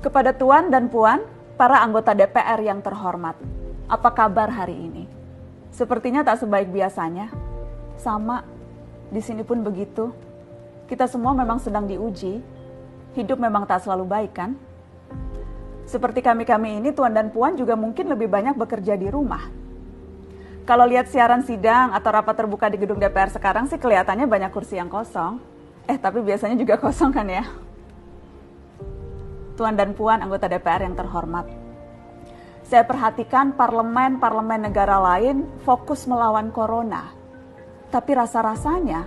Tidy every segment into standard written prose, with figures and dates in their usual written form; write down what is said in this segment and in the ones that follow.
Kepada Tuan dan Puan, para anggota DPR yang terhormat, apa kabar hari ini? Sepertinya tak sebaik biasanya. Sama, di sini pun begitu. Kita semua memang sedang diuji. Hidup memang tak selalu baik, kan? Seperti kami-kami ini, Tuan dan Puan juga mungkin lebih banyak bekerja di rumah. Kalau lihat siaran sidang atau rapat terbuka di gedung DPR sekarang sih kelihatannya banyak kursi yang kosong. Tapi biasanya juga kosong kan ya? Tuan dan Puan anggota DPR yang terhormat. Saya perhatikan parlemen-parlemen negara lain fokus melawan corona. Tapi rasa-rasanya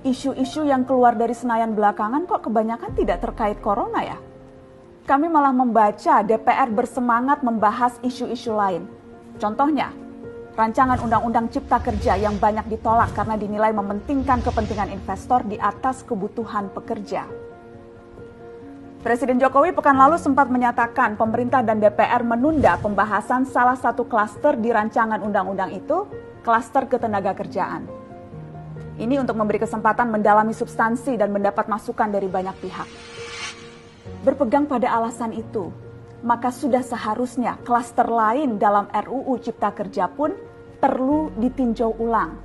isu-isu yang keluar dari Senayan belakangan kok kebanyakan tidak terkait corona ya? Kami malah membaca DPR bersemangat membahas isu-isu lain. Contohnya, rancangan Undang-Undang Cipta Kerja yang banyak ditolak karena dinilai mementingkan kepentingan investor di atas kebutuhan pekerja. Presiden Jokowi pekan lalu sempat menyatakan pemerintah dan DPR menunda pembahasan salah satu klaster di rancangan undang-undang itu, klaster ketenagakerjaan. Ini untuk memberi kesempatan mendalami substansi dan mendapat masukan dari banyak pihak. Berpegang pada alasan itu, maka sudah seharusnya klaster lain dalam RUU Cipta Kerja pun perlu ditinjau ulang.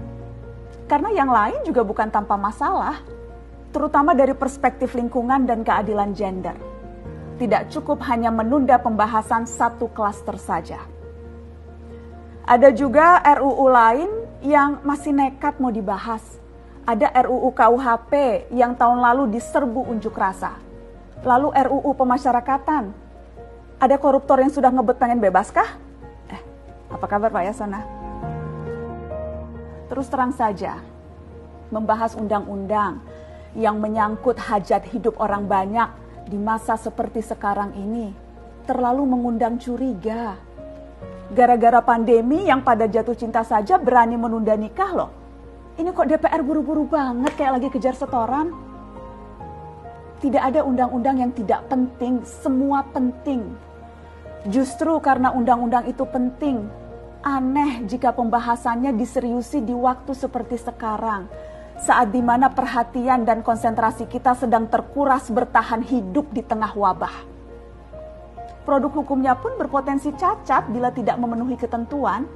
Karena yang lain juga bukan tanpa masalah, terutama dari perspektif lingkungan dan keadilan gender. Tidak cukup hanya menunda pembahasan satu klaster saja. Ada juga RUU lain yang masih nekat mau dibahas. Ada RUU KUHP yang tahun lalu diserbu unjuk rasa. Lalu RUU pemasyarakatan. Ada koruptor yang sudah ngebet pengen bebas kah? Apa kabar Pak Yasona? Terus terang saja, membahas undang-undang yang menyangkut hajat hidup orang banyak di masa seperti sekarang ini terlalu mengundang curiga. Gara-gara pandemi yang pada jatuh cinta saja berani menunda nikah loh. Ini kok DPR buru-buru banget kayak lagi kejar setoran? Tidak ada undang-undang yang tidak penting, semua penting. Justru karena undang-undang itu penting, aneh jika pembahasannya diseriusi di waktu seperti sekarang. Saat dimana perhatian dan konsentrasi kita sedang terkuras bertahan hidup di tengah wabah. Produk hukumnya pun berpotensi cacat bila tidak memenuhi ketentuan,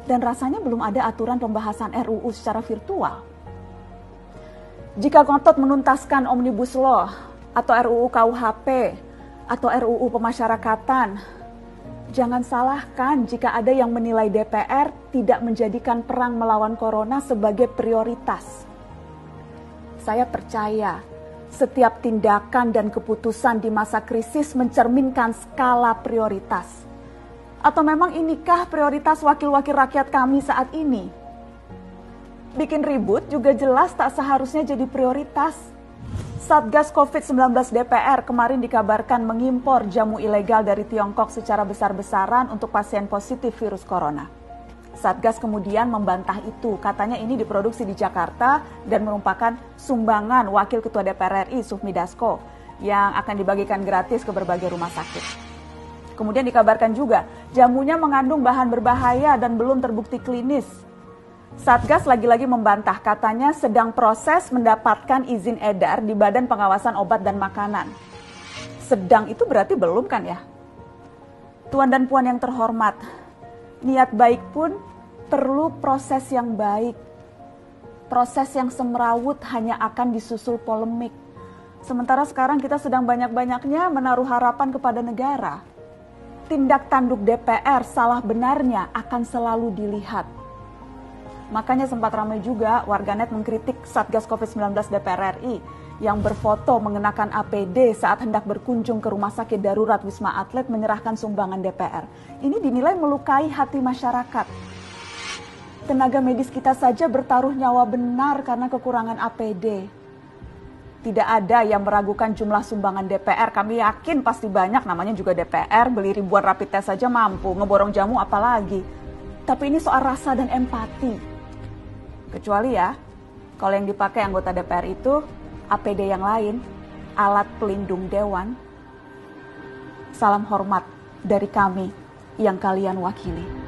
dan rasanya belum ada aturan pembahasan RUU secara virtual. Jika ngotot menuntaskan Omnibus Law, atau RUU KUHP, atau RUU pemasyarakatan, jangan salahkan jika ada yang menilai DPR tidak menjadikan perang melawan corona sebagai prioritas. Saya percaya setiap tindakan dan keputusan di masa krisis mencerminkan skala prioritas. Atau memang inikah prioritas wakil-wakil rakyat kami saat ini? Bikin ribut juga jelas tak seharusnya jadi prioritas. Satgas COVID-19 DPR kemarin dikabarkan mengimpor jamu ilegal dari Tiongkok secara besar-besaran untuk pasien positif virus corona. Satgas kemudian membantah itu, katanya ini diproduksi di Jakarta dan merupakan sumbangan Wakil Ketua DPR RI Sufmi Dasko yang akan dibagikan gratis ke berbagai rumah sakit. Kemudian dikabarkan juga jamunya mengandung bahan berbahaya dan belum terbukti klinis. Satgas lagi-lagi membantah, katanya sedang proses mendapatkan izin edar di Badan Pengawasan Obat dan Makanan. Sedang itu berarti belum kan ya? Tuan dan Puan yang terhormat, niat baik pun perlu proses yang baik. Proses yang semrawut hanya akan disusul polemik. Sementara sekarang kita sedang banyak-banyaknya menaruh harapan kepada negara. Tindak tanduk DPR salah benarnya akan selalu dilihat. Makanya sempat ramai juga warganet mengkritik Satgas COVID-19 DPR RI yang berfoto mengenakan APD saat hendak berkunjung ke rumah sakit darurat Wisma Atlet menyerahkan sumbangan DPR. Ini dinilai melukai hati masyarakat. Tenaga medis kita saja bertaruh nyawa benar karena kekurangan APD. Tidak ada yang meragukan jumlah sumbangan DPR. Kami yakin pasti banyak, namanya juga DPR, beli ribuan rapid test saja mampu, ngeborong jamu apalagi. Tapi ini soal rasa dan empati. Kecuali ya, kalau yang dipakai anggota DPR itu APD yang lain, alat pelindung dewan. Salam hormat dari kami yang kalian wakili.